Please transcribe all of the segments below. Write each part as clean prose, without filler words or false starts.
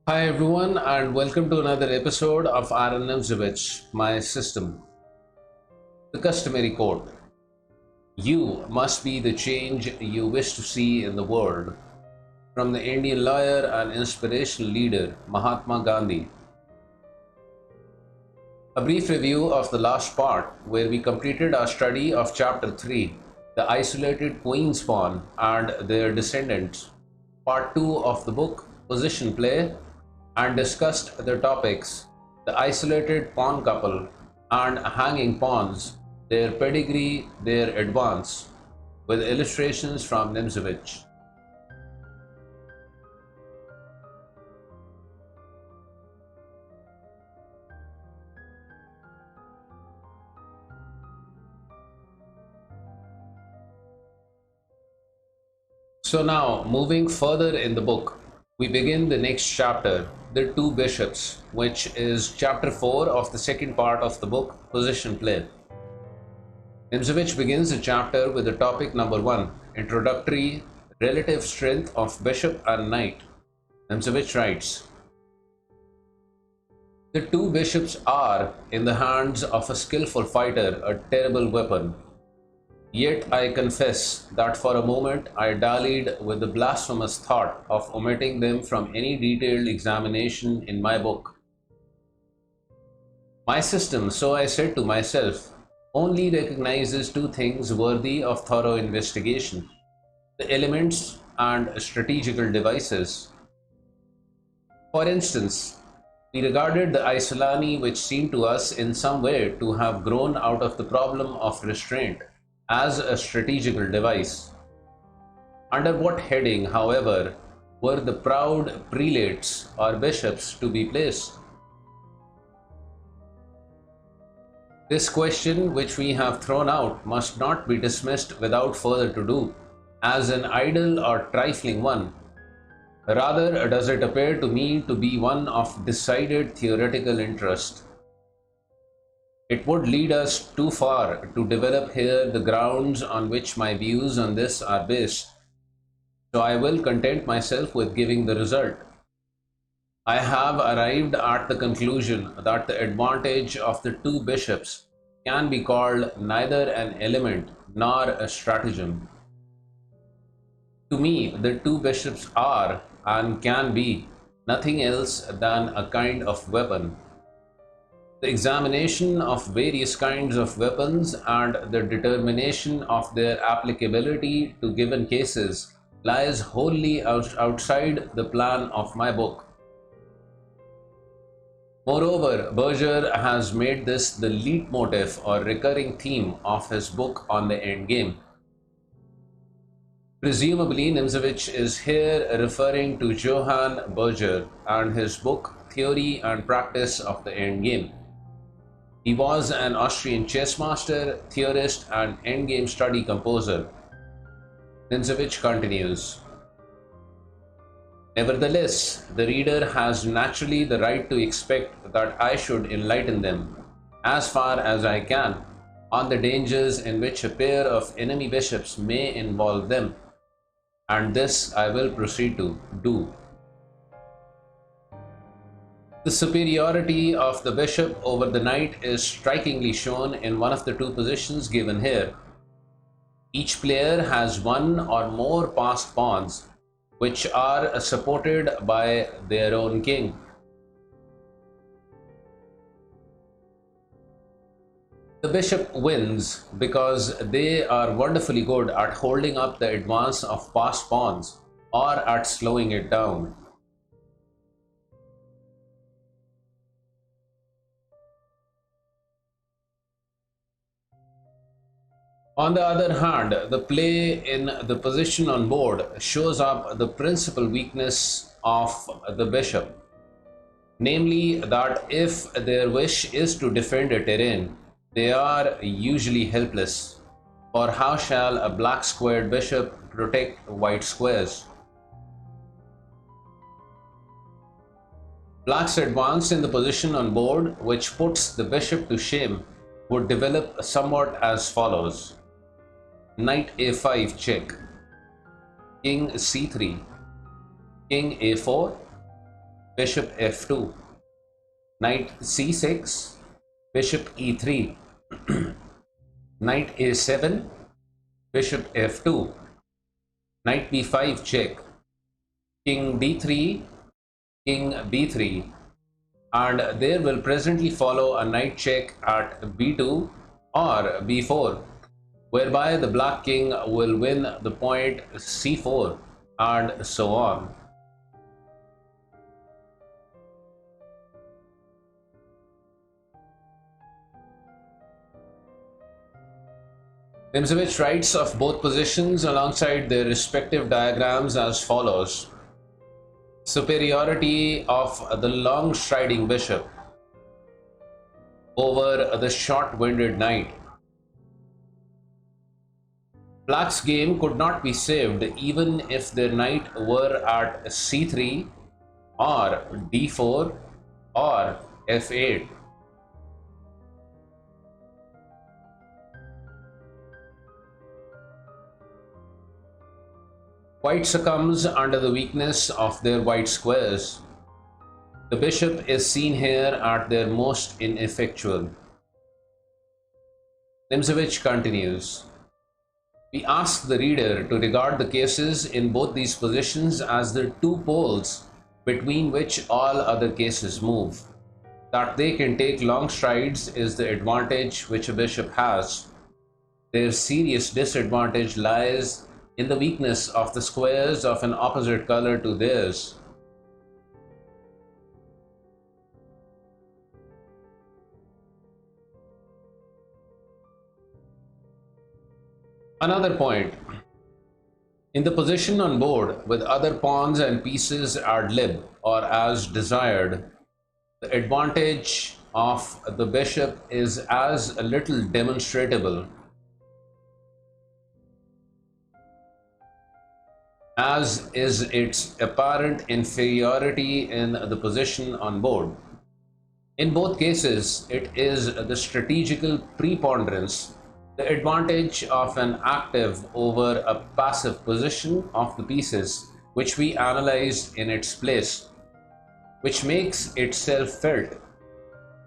Hi everyone and welcome to another episode of Aron Nimzowitsch, my system. The customary quote: "You must be the change you wish to see in the world." From the Indian lawyer and inspirational leader Mahatma Gandhi. A brief review of the last part where we completed our study of chapter 3, the isolated queen's pawn and their descendants, part 2 of the book, position play, and discussed the topics: the isolated pawn couple and hanging pawns, their pedigree, their advance, with illustrations from Nimzowitsch. So now, moving further in the book, we begin the next chapter, the two bishops, which is chapter 4 of the second part of the book, position play. Nimzowitsch begins the chapter with the topic number 1, introductory, relative strength of bishop and knight. Nimzowitsch writes, "The two bishops are, in the hands of a skillful fighter, a terrible weapon. Yet I confess that for a moment I dallied with the blasphemous thought of omitting them from any detailed examination in my book. My system, so I said to myself, only recognizes two things worthy of thorough investigation: the elements and strategical devices. For instance, we regarded the Isolani, which seemed to us in some way to have grown out of the problem of restraint, as a strategical device. Under what heading, however, were the proud prelates or bishops to be placed? This question, which we have thrown out, must not be dismissed without further ado, as an idle or trifling one. Rather does it appear to me to be one of decided theoretical interest. It would lead us too far to develop here the grounds on which my views on this are based, so I will content myself with giving the result. I have arrived at the conclusion that the advantage of the two bishops can be called neither an element nor a stratagem. To me, the two bishops are, and can be, nothing else than a kind of weapon. The examination of various kinds of weapons and the determination of their applicability to given cases lies wholly outside the plan of my book. Moreover, Berger has made this the leitmotif or recurring theme of his book on the endgame. Presumably, Nimzowitsch is here referring to Johann Berger and his book Theory and Practice of the Endgame. He was an Austrian chess master, theorist, and endgame study composer. Nimzowitsch continues, "Nevertheless, the reader has naturally the right to expect that I should enlighten them, as far as I can, on the dangers in which a pair of enemy bishops may involve them, and this I will proceed to do. The superiority of the bishop over the knight is strikingly shown in one of the two positions given here. Each player has one or more passed pawns, which are supported by their own king. The bishop wins because they are wonderfully good at holding up the advance of passed pawns or at slowing it down. On the other hand, the play in the position on board shows up the principal weakness of the bishop, namely that if their wish is to defend a terrain, they are usually helpless, for how shall a black squared bishop protect white squares? Black's advance in the position on board, which puts the bishop to shame, would develop somewhat as follows: Knight a5 check, King c3, King a4, bishop f2, knight c6, bishop e3, knight a7, bishop f2, knight b5 check, king d3, king b3, and there will presently follow a knight check at b2 or b4, whereby the black king will win the point c4, and so on. Nimzowitsch writes of both positions alongside their respective diagrams as follows. Superiority of the long striding bishop over the short-winded knight. Black's game could not be saved even if their knight were at c3 or d4 or f8. White succumbs under the weakness of their white squares. The bishop is seen here at their most ineffectual. Nimzowitsch continues. We ask the reader to regard the cases in both these positions as the two poles between which all other cases move. That they can take long strides is the advantage which a bishop has. Their serious disadvantage lies in the weakness of the squares of an opposite color to theirs. Another point. In the position on board with other pawns and pieces ad lib or as desired, the advantage of the bishop is as little demonstrable as is its apparent inferiority in the position on board. In both cases, it is the strategical preponderance, the advantage of an active over a passive position of the pieces, which we analyzed in its place, which makes itself felt,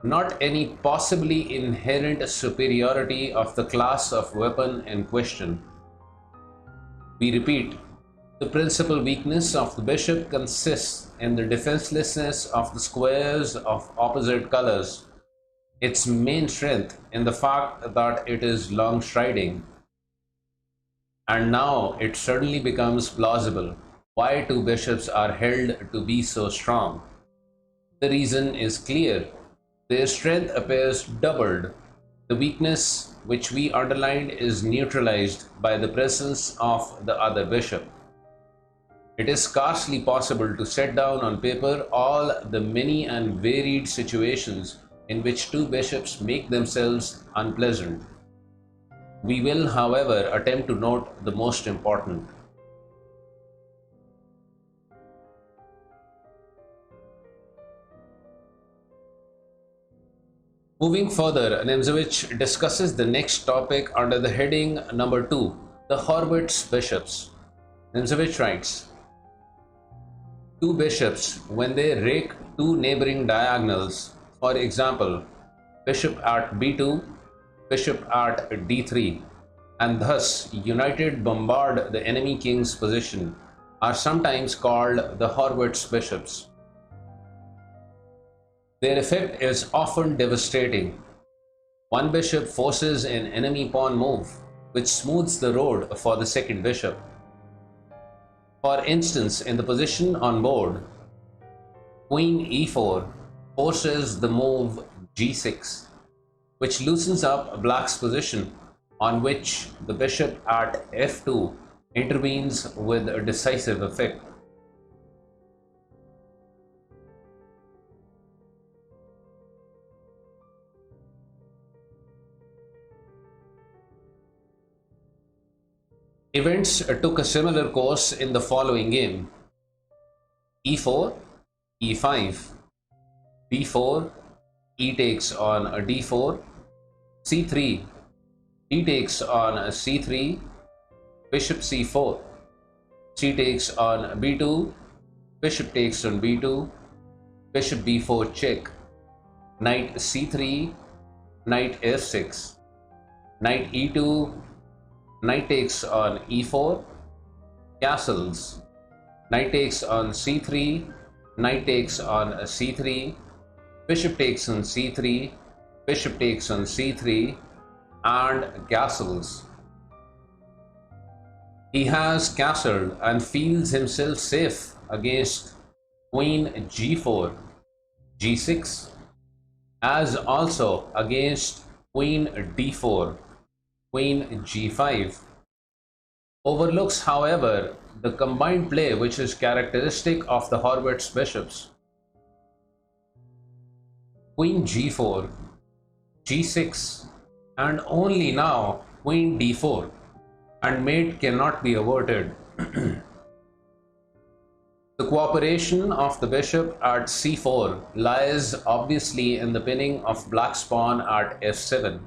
not any possibly inherent superiority of the class of weapon in question. We repeat, the principal weakness of the bishop consists in the defenselessness of the squares of opposite colors, its main strength in the fact that it is long striding. And now it suddenly becomes plausible why two bishops are held to be so strong. The reason is clear. Their strength appears doubled. The weakness which we underlined is neutralized by the presence of the other bishop. It is scarcely possible to set down on paper all the many and varied situations in which two bishops make themselves unpleasant. We will, however, attempt to note the most important. Moving further, Nimzowitsch discusses the next topic under the heading number 2, the HORWITZ bishops. Nimzowitsch writes, two bishops, when they rake two neighboring diagonals, for example, bishop at b2, bishop at d3, and thus united bombard the enemy king's position, are sometimes called the HORWITZ bishops. Their effect is often devastating. One bishop forces an enemy pawn move, which smooths the road for the second bishop. For instance, in the position on board, queen e4 forces the move g6, which loosens up black's position, on which the bishop at f2 intervenes with a decisive effect. Events took a similar course in the following game: e4, e5, b4, e takes on a d4, c3, d takes on a c3, bishop c4, c takes on b2, bishop takes on b2, bishop b4 check, knight c3, knight f6, knight e2, knight takes on e4, castles, knight takes on c3, knight takes on c3, bishop takes on c3, bishop takes on c3, and castles. He has castled and feels himself safe against queen g4, g6, as also against queen d4, queen g5. Overlooks, however, the combined play which is characteristic of the HORWITZ bishops. Queen g4, g6, and only now queen d4, and mate cannot be averted. The cooperation of the bishop at c4 lies obviously in the pinning of black's pawn at f7.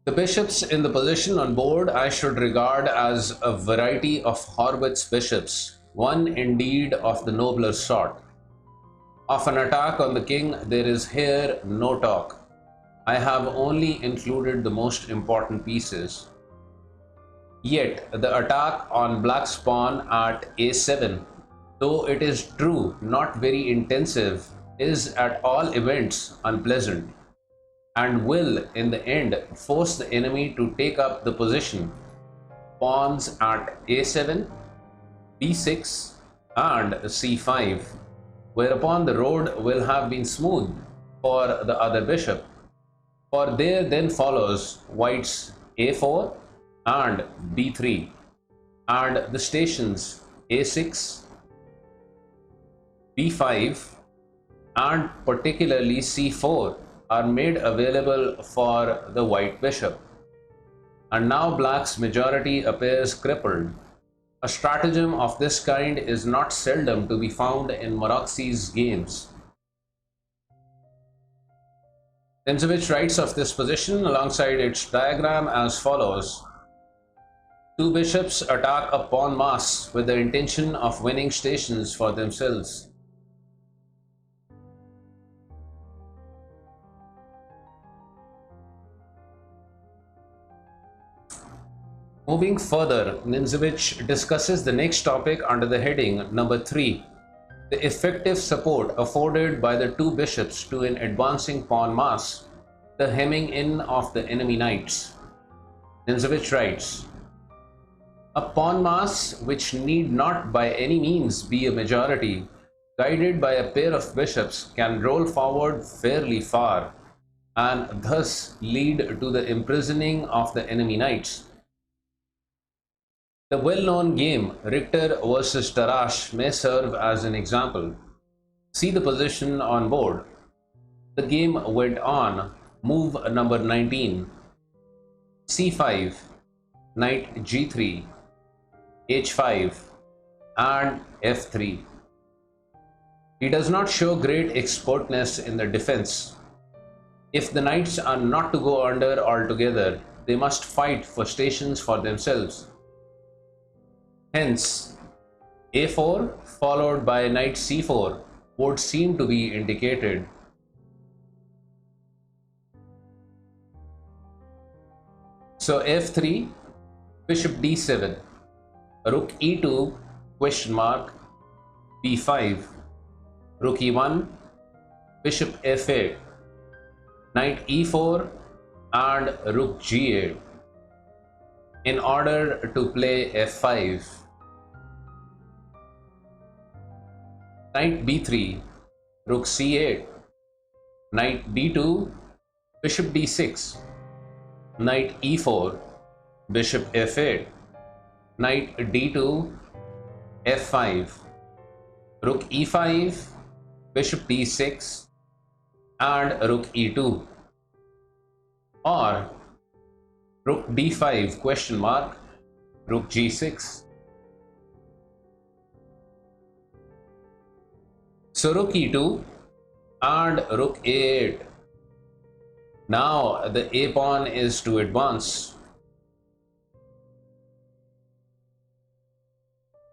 The bishops in the position on board I should regard as a variety of HORWITZ bishops, one indeed of the nobler sort. Of an attack on the king there is here no talk. I have only included the most important pieces. Yet the attack on black's pawn at a7, though it is true not very intensive, is at all events unpleasant, and will in the end force the enemy to take up the position. Pawns at a7, b6, and c5, whereupon the road will have been smooth for the other bishop. For there then follows white's a4 and b3, and the stations a6, b5, and particularly c4 are made available for the white bishop. And now black's majority appears crippled. A stratagem of this kind is not seldom to be found in Maroczy's games. Nimzowitsch writes of this position alongside its diagram as follows. Two bishops attack a pawn mass with the intention of winning stations for themselves. Moving further, Nimzowitsch discusses the next topic under the heading number 3, the effective support afforded by the two bishops to an advancing pawn mass, the hemming in of the enemy knights. Nimzowitsch writes, a pawn mass which need not by any means be a majority, guided by a pair of bishops, can roll forward fairly far, and thus lead to the imprisoning of the enemy knights. The well-known game Richter versus Tarrasch may serve as an example. See the position on board. The game went on. Move number 19. c5, knight g3, h5, and f3. He does not show great expertness in the defense. If the knights are not to go under altogether, they must fight for stations for themselves. Hence, a4 followed by knight c4 would seem to be indicated. So f3, bishop d7, rook e2, question mark, b5, rook e1, bishop f8, knight e4, and rook g8, in order to play f5. Knight b3, rook c8, knight d2, bishop d6, knight e4, bishop f8, knight d2, f5, rook e5, bishop d6, and rook e2, or rook d5 question mark, rook g6. So rook e2 and rook a8. Now the a pawn is to advance.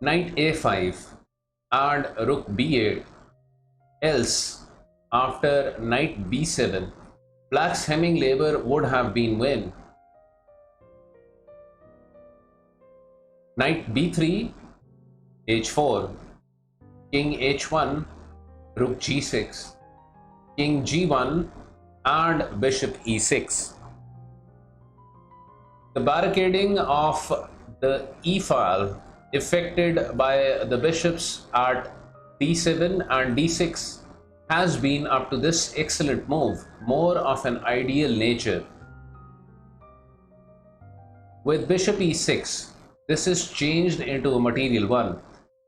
Knight a5 and rook b8. Else, after knight b7, black's hemming labor would have been win. Knight b3, h4, king h1, rook g6, king g1 and bishop e6. The barricading of the e file effected by the bishops at d7 and d6 has been up to this excellent move more of an ideal nature. With bishop e6, this is changed into a material one,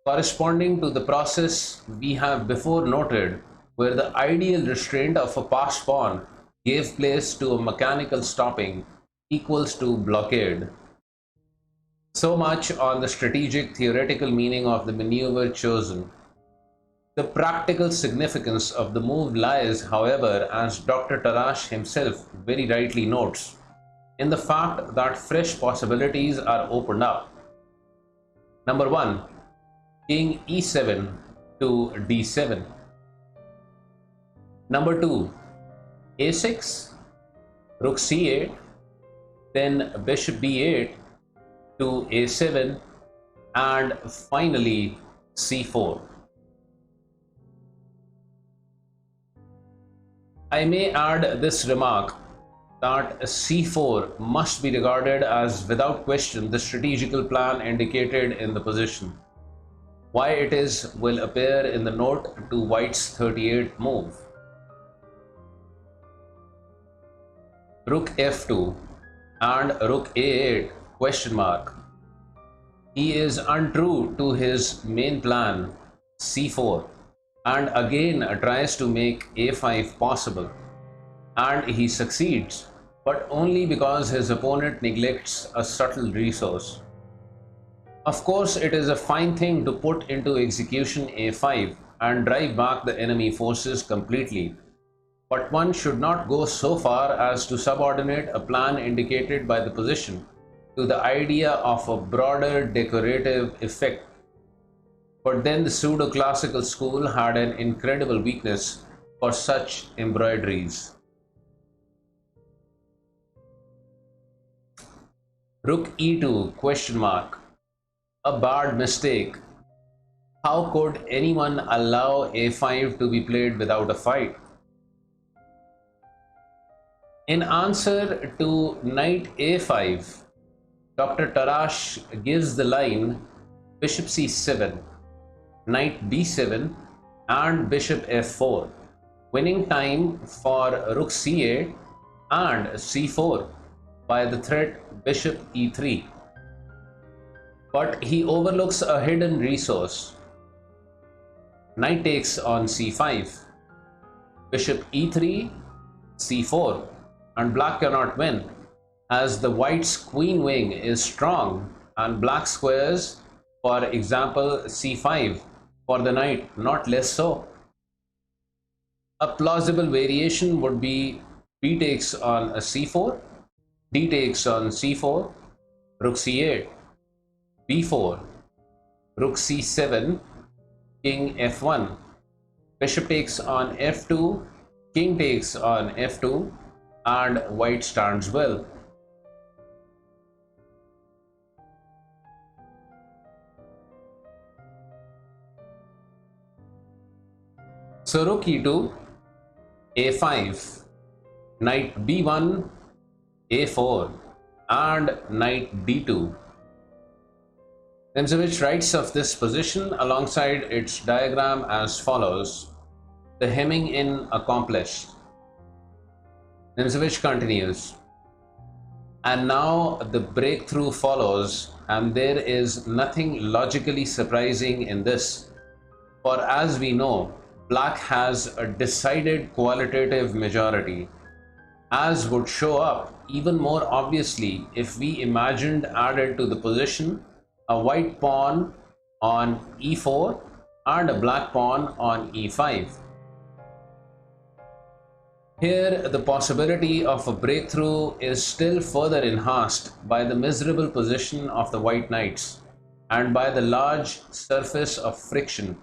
corresponding to the process we have before noted, where the ideal restraint of a passed pawn gave place to a mechanical stopping equals to blockade. So much on the strategic theoretical meaning of the maneuver chosen. The practical significance of the move lies, however, as Dr. Tarrasch himself very rightly notes, in the fact that fresh possibilities are opened up. Number 1. King e7 to d7. Number 2. a6, rook c8, then bishop b8 to a7, and finally c4. I may add this remark that c4 must be regarded as without question the strategical plan indicated in the position. Why it is will appear in the note to White's 38th move. Rook f2 and rook a8 question mark. He is untrue to his main plan c4 and again tries to make a5 possible, and he succeeds, but only because his opponent neglects a subtle resource. Of course, it is a fine thing to put into execution a5 and drive back the enemy forces completely, but one should not go so far as to subordinate a plan indicated by the position to the idea of a broader decorative effect. But then the pseudo-classical school had an incredible weakness for such embroideries. Rook e2 question mark. A bad mistake. How could anyone allow a5 to be played without a fight? In answer to knight a5, Dr. Tarrasch gives the line bishop c7, knight b7 and bishop f4, winning time for rook c8 and c4 by the threat bishop e3. But he overlooks a hidden resource. Knight takes on c5, bishop e3, c4, and black cannot win, as the white's queen wing is strong and black squares, for example c5, for the knight not less so. A plausible variation would be b takes on a c4, d takes on c4, rook c8, b4, rook c7, king f1, bishop takes on f2, king takes on f2, and white stands well. So rook e2, a5, knight b1, a4, and knight d2. Nimzowitsch writes of this position alongside its diagram as follows: the hemming in accomplished. Nimzowitsch continues, and now the breakthrough follows, and there is nothing logically surprising in this, for as we know, black has a decided qualitative majority, as would show up even more obviously if we imagined added to the position a white pawn on e4 and a black pawn on e5. Here, the possibility of a breakthrough is still further enhanced by the miserable position of the white knights and by the large surface of friction,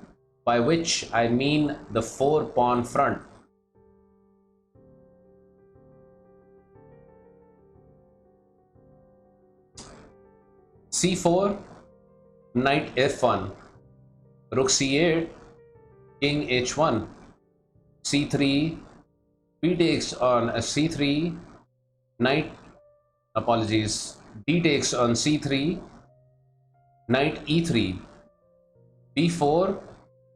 by which I mean the 4-pawn front. c4, knight f1, rook c8, king h1, c3, b takes on a c3, d takes on c3, knight e3, b4,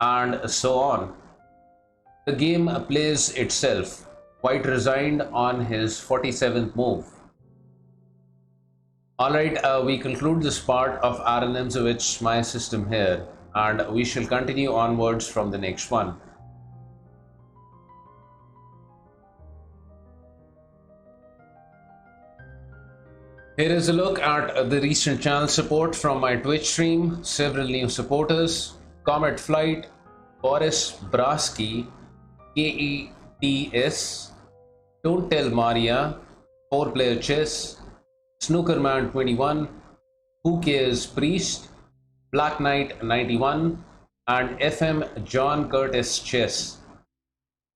and so on. The game plays itself. White resigned on his 47th move. Alright, we conclude this part of Aron Nimzowicz's My System here, and we shall continue onwards from the next one. Here is a look at the recent channel support from my Twitch stream. Several new supporters: cometflight, Boris Braski, KETS, donttellmaria, fourplayerchess, snookerman21, whocarespriest, Black Knight 91, and FM John Curtis Chess.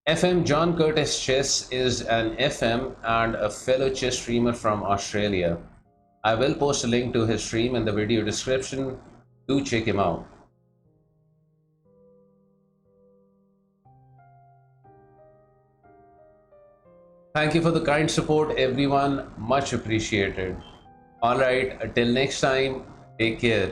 FM John Curtis Chess is an FM and a fellow chess streamer from Australia. I will post a link to his stream in the video description. Do check him out. Thank you for the kind support, everyone. Much appreciated. Alright, till next time, take care.